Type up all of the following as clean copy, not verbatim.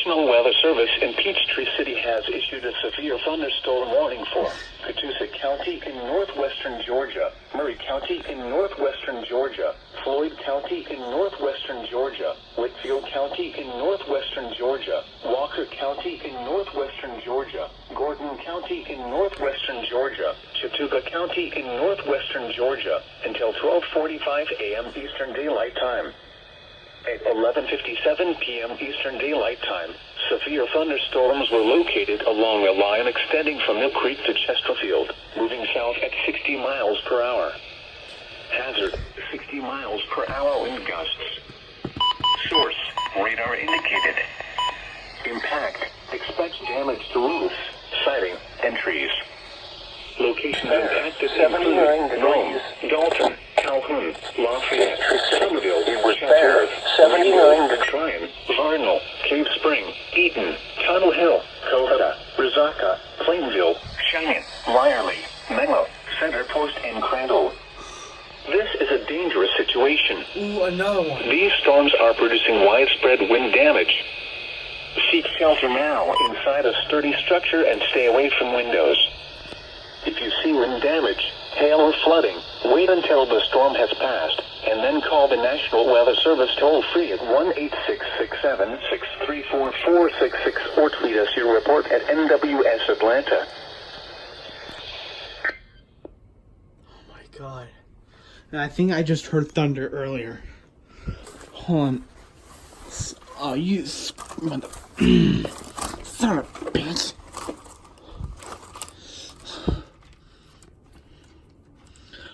National Weather Service in Peachtree City has issued a severe thunderstorm warning for Catoosa County in northwestern Georgia, Murray County in northwestern Georgia, Floyd County in northwestern Georgia, Whitfield County in northwestern Georgia, Walker County in northwestern Georgia, Gordon County in northwestern Georgia, Chattooga County in northwestern Georgia, until 12:45 a.m. Eastern Daylight Time. At 11:57 p.m. Eastern Daylight Time, severe thunderstorms were located along a line extending from Mill Creek to Chesterfield, moving south at 60 miles per hour. Hazard, 60 miles per hour wind gusts. Source, radar indicated. Impact, expect damage to roofs, siding, and trees. Locations impacted include Rome, Dalton, Calhoun, Lafayette, Somerville, Chateau, 79 Tryon, Varnell, Cave Spring, Eaton, Tunnel Hill, Covata, Resaca, Plainville, Cheyenne, Lyerly, Menlo, Center Post, and Crandall. This is a dangerous situation. Ooh, another one. These storms are producing widespread wind damage. Seek shelter now inside a sturdy structure and stay away from windows. If you see wind damage, hail or flooding, wait until the storm has passed, and then call the National Weather Service toll-free at 1-866-7-634-466 or tweet us your report at NWS Atlanta. Oh my god. And I think I just heard thunder earlier. Hold on. Oh, you son of a bitch.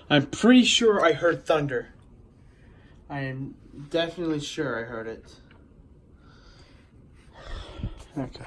I'm pretty sure I heard thunder. I am definitely sure I heard it. Okay.